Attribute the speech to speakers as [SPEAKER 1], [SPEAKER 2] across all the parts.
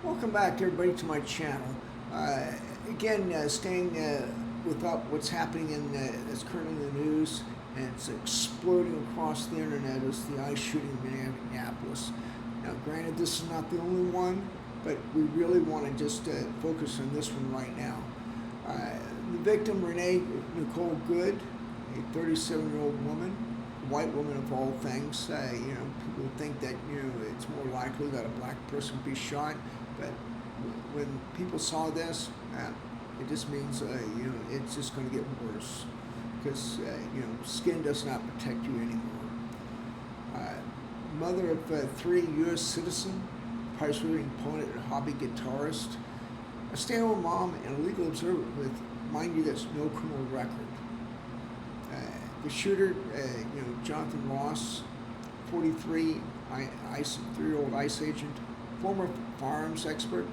[SPEAKER 1] Welcome back, everybody, to my channel. Staying with what's happening that's currently in the news, and it's exploding across the internet, is the ICE shooting in Minneapolis. Now, granted, this is not the only one, but we really want to just focus on this one right now. The victim, Renee Nicole Good, a 37-year-old woman, white woman of all things. People think that it's more likely that a black person be shot, but when people saw this, it just means it's just going to get worse, because skin does not protect you anymore. Mother of 3, U.S. citizen, prize-winning opponent and hobby guitarist, a stay-at-home mom, and a legal observer with, mind you, that's no criminal record. The shooter, Jonathan Ross, 43, 3-year-old ICE agent, former firearms expert,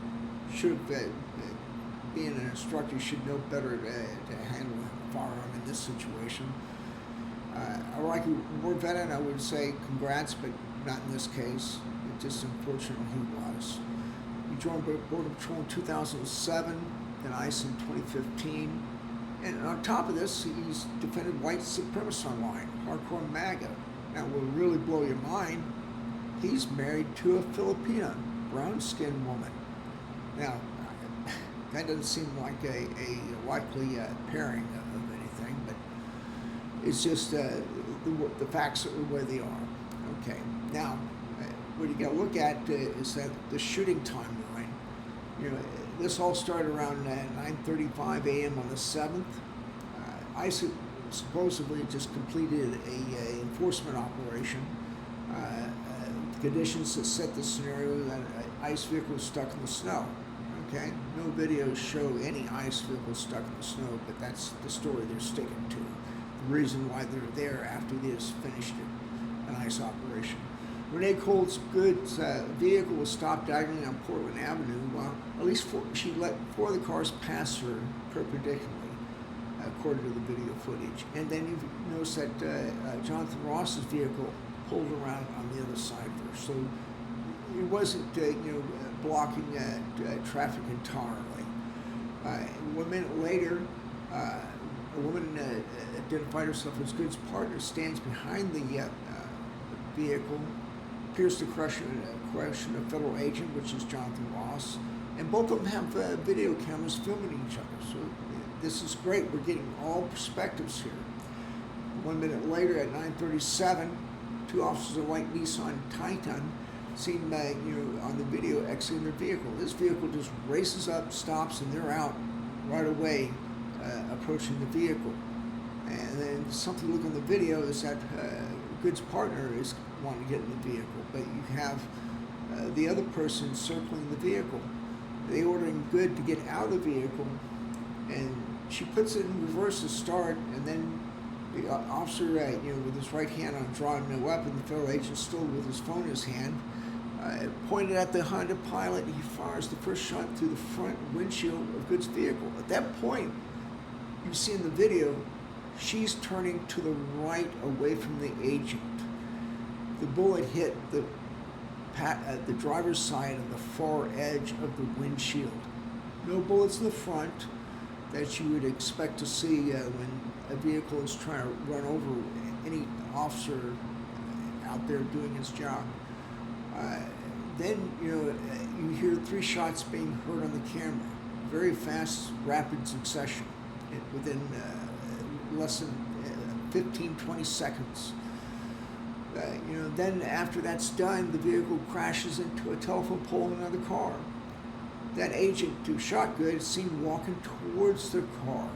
[SPEAKER 1] should have, being an instructor, should know better to handle a firearm in this situation. Like a war veteran, I would say congrats, but not in this case. It just unfortunately he was. He joined Border Patrol in 2007, then ICE in 2015. And on top of this, he's defended white supremacists online, hardcore MAGA. Now, what will really blow your mind, he's married to a Filipina, brown-skinned woman. Now, that doesn't seem like a likely pairing of anything, but it's just the facts are where they are. Okay, now, what you got to look at is that the shooting timeline. This all started around 9:35 a.m. on the 7th. ICE supposedly just completed a enforcement operation. The conditions that set the scenario that an ICE vehicle was stuck in the snow. Okay, no videos show any ICE vehicle stuck in the snow, but that's the story they're sticking to. The reason why they're there after they just finished an ICE operation. Renee Cole's Good's vehicle was stopped diagonally on Portland Avenue while at least she let 4 of the cars pass her perpendicularly, according to the video footage. And then you notice that Jonathan Ross's vehicle pulled around on the other side of her. So it wasn't blocking traffic entirely. 1 minute later, a woman identified herself as Good's partner stands behind the vehicle, appears to question a federal agent, which is Jonathan Ross, and both of them have video cameras filming each other. So this is great. We're getting all perspectives here. 1 minute later, at 9:37, 2 officers of a white Nissan Titan seen on the video exiting their vehicle. This vehicle just races up, stops, and they're out right away, approaching the vehicle. And then something you look on the video is that Good's partner is wanting to get in the vehicle, but you have the other person circling the vehicle. They ordering Good to get out of the vehicle, and she puts it in reverse to start, and then the officer, with his right hand on drawing no weapon, the federal agent still with his phone in his hand, pointed at the Honda Pilot. He fires the first shot through the front windshield of Good's vehicle. At that point, you see in the video, she's turning to the right away from the agent. The bullet hit the driver's side on the far edge of the windshield. No bullets in the front that you would expect to see when a vehicle is trying to run over any officer out there doing his job. Then you hear 3 shots being heard on the camera. Very fast, rapid succession within less than 15-20 seconds. Then after that's done, the vehicle crashes into a telephone pole in another car. That agent who shot Good is seen walking towards the car.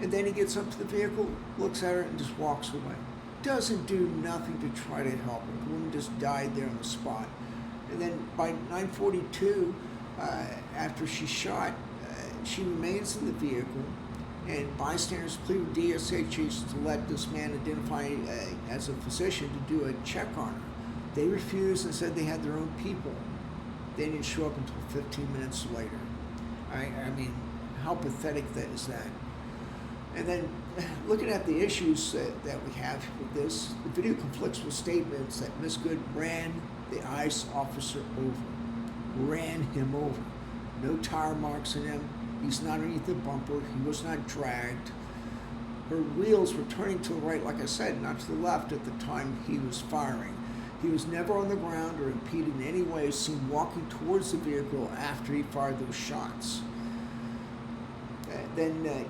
[SPEAKER 1] And then he gets up to the vehicle, looks at her, and just walks away. Doesn't do nothing to try to help her. The woman just died there on the spot. And then by 9:42, after she's shot, she remains in the vehicle, and bystanders plead with DSHs to let this man identify as a physician to do a check on her. They refused and said they had their own people. They didn't show up until 15 minutes later. I mean, how pathetic is that? And then looking at the issues that we have with this, the video conflicts with statements that Ms. Good ran the ICE officer over. ran him over. No tire marks in him. He's not underneath the bumper. He was not dragged. Her wheels were turning to the right, like I said, not to the left at the time he was firing. He was never on the ground or impeded in any way, seen walking towards the vehicle after he fired those shots. Then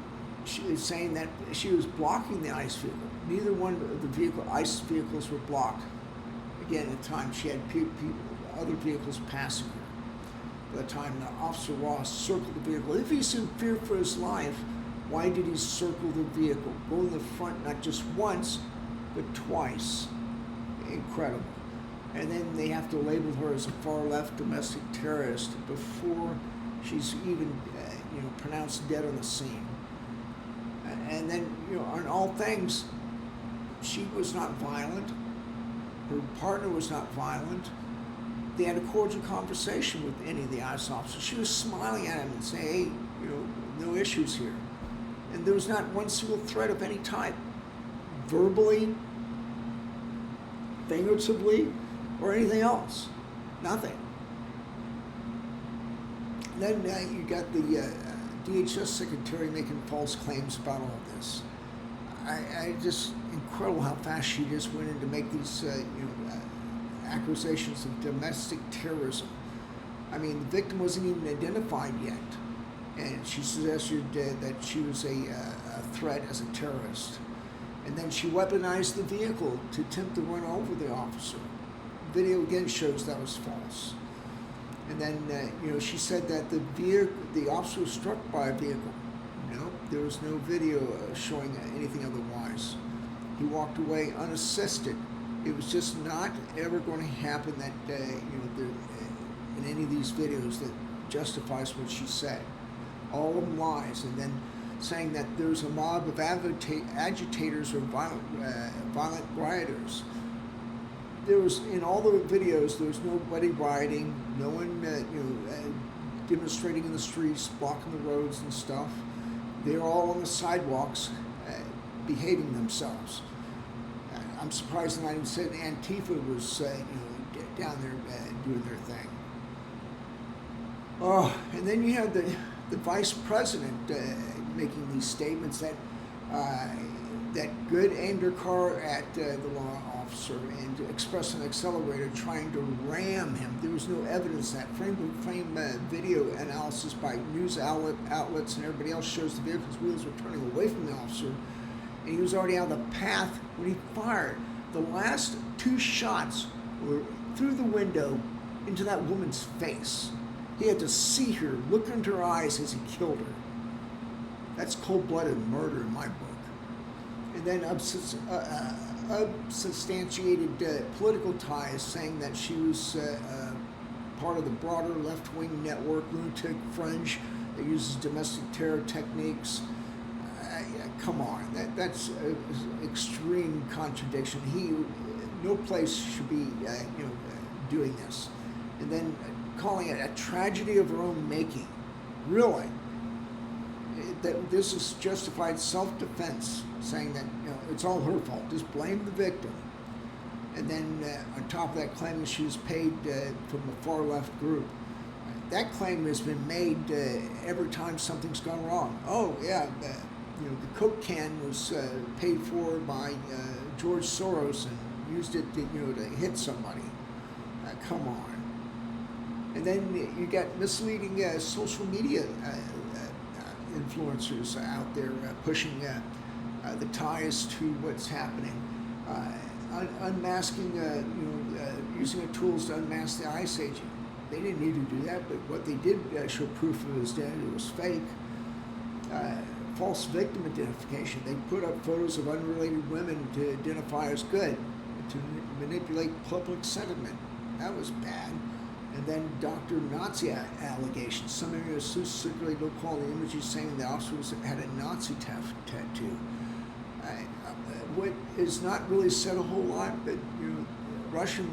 [SPEAKER 1] she is saying that she was blocking the ICE vehicle. Neither one of the ICE vehicles were blocked. Again, at the time she had other vehicles passing her. By the time Officer Ross circled the vehicle, if he's in fear for his life, why did he circle the vehicle? Go in the front not just once, but twice. Incredible. And then they have to label her as a far-left domestic terrorist before she's even pronounced dead on the scene. And then, on all things, she was not violent. Her partner was not violent. They had a cordial conversation with any of the ICE officers. She was smiling at him and saying, hey, no issues here. And there was not one single threat of any type, verbally, figuratively, or anything else. Nothing. Then you got the DHS secretary making false claims about all this. I just incredible how fast she just went in to make these accusations of domestic terrorism. I mean, the victim wasn't even identified yet, and she suggested that she was a threat as a terrorist. And then she weaponized the vehicle to attempt to run over the officer. Video again shows that was false. And then she said that the officer was struck by a vehicle. No, there was no video showing anything otherwise. He walked away unassisted. It was just not ever going to happen that in any of these videos that justifies what she said. All of them lies. And then saying that there's a mob of agitators or violent rioters. There was, in all the videos, there was nobody rioting, no one demonstrating in the streets, blocking the roads and stuff. They were all on the sidewalks behaving themselves. I'm surprised the United States Antifa was down there doing their thing. Oh, and then you have the vice president making these statements that Good aimed her car at the law officer and expressed an accelerator trying to ram him. There was no evidence that frame-by-frame video analysis by news outlets and everybody else shows the vehicle's wheels were turning away from the officer, and he was already on the path when he fired. The last two shots were through the window into that woman's face. He had to see her, look into her eyes as he killed her. That's cold-blooded murder in my book. And then unsubstantiated political ties, saying that she was part of the broader left-wing network, lunatic fringe, that uses domestic terror techniques. Come on, that's extreme contradiction. No place should be doing this. And then calling it a tragedy of her own making. Really? That this is justified self-defense, saying that it's all her fault. Just blame the victim. And then on top of that, claiming she was paid from a far-left group. That claim has been made every time something's gone wrong. Oh yeah, the Coke can was paid for by George Soros and used it to to hit somebody. Come on. And then you got misleading social media influencers out there pushing the ties to what's happening, unmasking, using the tools to unmask the ICE agent. They didn't need to do that, but what they did show proof of his identity was fake. False victim identification. They put up photos of unrelated women to identify as good, to manipulate public sentiment. That was bad. And then Dr. Nazi allegations. Some areas circulate low-quality images saying the officer had a Nazi tattoo. What is not really said a whole lot, but Russian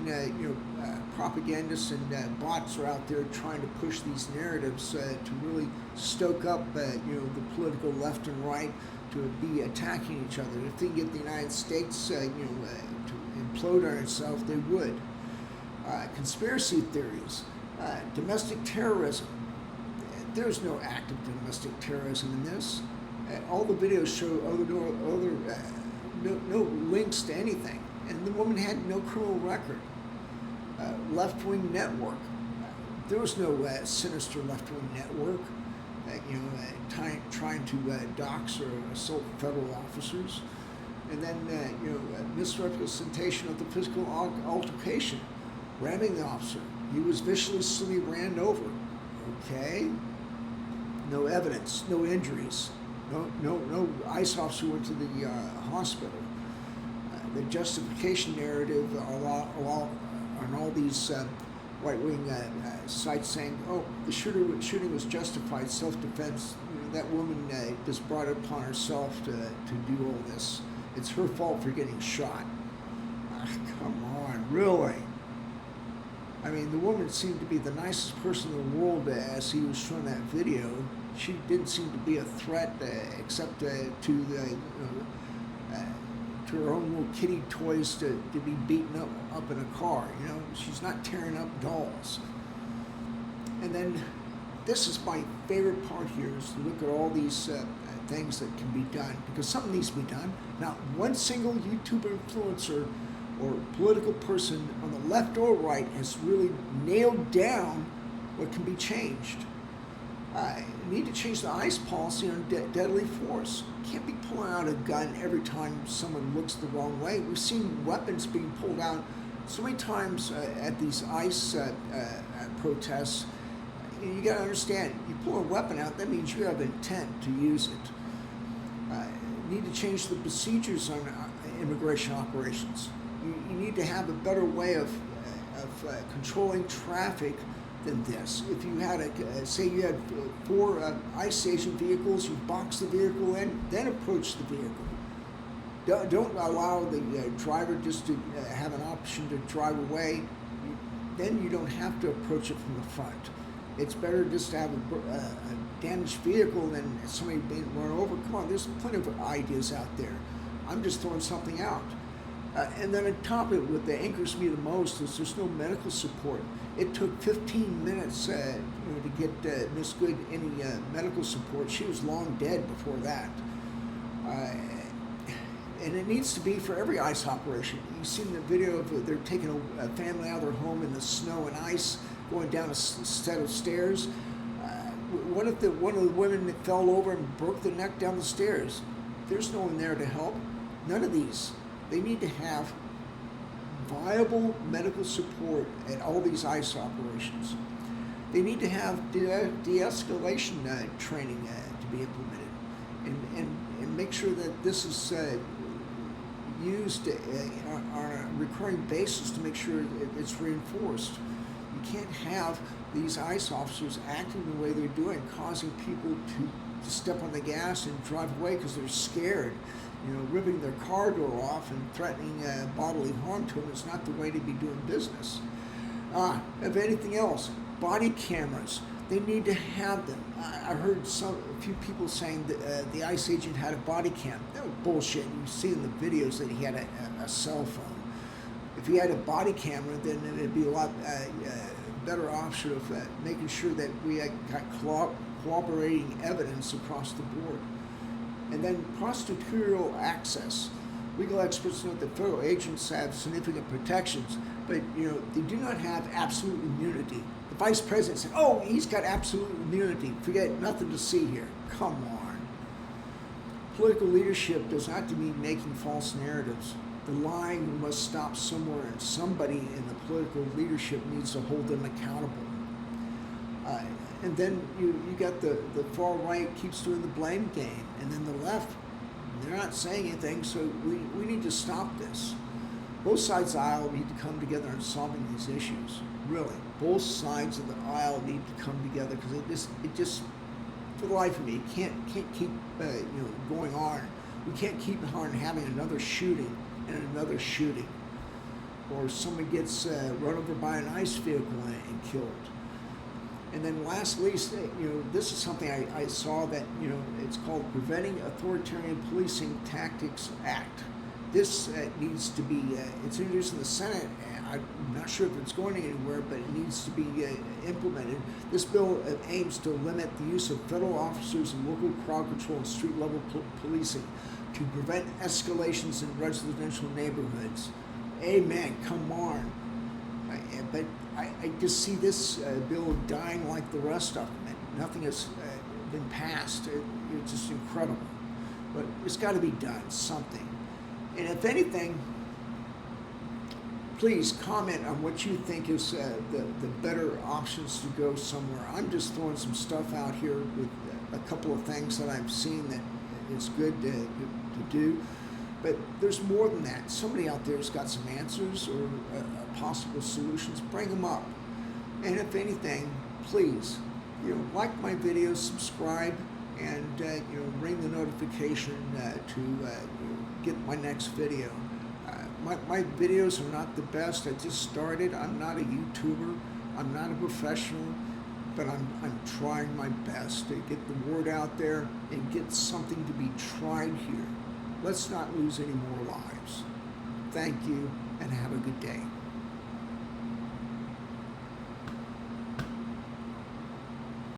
[SPEAKER 1] propagandists and bots are out there trying to push these narratives to really stoke up the political left and right to be attacking each other. If they can get the United States to implode on itself, they would. Conspiracy theories. Domestic terrorism. There's no act of domestic terrorism in this. All the videos show no links to anything. And the woman had no criminal record. Left-wing network. There was no sinister left-wing network, trying to dox or assault federal officers. And then, misrepresentation of the physical altercation, ramming the officer. He was viciously ran over. Okay. No evidence, no injuries, no ICE officer went to the hospital. The justification narrative on all these right-wing sites saying, oh, the shooting was justified, self-defense. That woman just brought it upon herself to do all this. It's her fault for getting shot. Come on, really? I mean, the woman seemed to be the nicest person in the world as he was showing that video. She didn't seem to be a threat except to her own little kitty toys to be beaten up in a car. She's not tearing up dolls. And then this is my favorite part here, is to look at all these things that can be done, because something needs to be done. Not one single YouTuber influencer or political person on the left or right has really nailed down what can be changed. You need to change the ICE policy on deadly force. You can't be pulling out a gun every time someone looks the wrong way. We've seen weapons being pulled out so many times at these ICE protests. You got to understand, you pull a weapon out, that means you have intent to use it. You need to change the procedures on immigration operations. You need to have a better way of controlling traffic than this. If you had say you had 4 ICE agent vehicles, you box the vehicle in, then approach the vehicle. Don't allow the driver just to have an option to drive away. Then you don't have to approach it from the front. It's better just to have a damaged vehicle than somebody being run over. Come on, there's plenty of ideas out there. I'm just throwing something out. And then on top of it, what angers me the most is there's no medical support. It took 15 minutes to get Miss Good any medical support. She was long dead before that. And it needs to be for every ICE operation. You've seen the video of they're taking a family out of their home in the snow and ice, going down a set of stairs. What if one of the women fell over and broke their neck down the stairs? There's no one there to help. None of these. They need to have viable medical support at all these ICE operations. They need to have de-escalation training to be implemented, and make sure that this is used on a recurring basis to make sure it's reinforced. You can't have these ICE officers acting the way they're doing, causing people to step on the gas and drive away because they're scared. Ripping their car door off and threatening bodily harm to them is not the way to be doing business. If anything else, body cameras, they need to have them. I heard a few people saying that the ICE agent had a body cam. That was bullshit. You see in the videos that he had a cell phone. If he had a body camera, then it'd be a lot better option of making sure that we got cooperating evidence across the board. And then prosecutorial access. Legal experts note that federal agents have significant protections, but they do not have absolute immunity. The vice president said, "Oh, he's got absolute immunity. Forget it, nothing to see here." Come on. Political leadership does not mean making false narratives. The lying must stop somewhere, and somebody in the political leadership needs to hold them accountable. And then you got the far right keeps doing the blame game, and then the left, they're not saying anything, so we need to stop this. Both sides of the aisle need to come together in solving these issues. Really, both sides of the aisle need to come together, because it just for the life of me, can't keep going on. We can't keep on having another shooting and another shooting, or someone gets run over by an ICE vehicle and killed. And then last least, this is something I saw that, it's called Preventing Authoritarian Policing Tactics Act. This needs to be, it's introduced in the Senate. I I'm not sure if it's going anywhere, but it needs to be implemented. This bill aims to limit the use of federal officers in local crowd control and street level policing to prevent escalations in residential neighborhoods. Amen, come on. But I just see this bill dying like the rest of them. And nothing has been passed. It's just incredible. But it's got to be done, something. And if anything, please comment on what you think is the better options to go somewhere. I'm just throwing some stuff out here with a couple of things that I've seen that is good to do. But there's more than that. Somebody out there has got some answers or possible solutions. Bring them up. And if anything, please, like my videos, subscribe, and ring the notification to get my next video. My videos are not the best. I just started. I'm not a YouTuber. I'm not a professional, but I'm trying my best to get the word out there and get something to be tried here. Let's not lose any more lives. Thank you, and have a good day.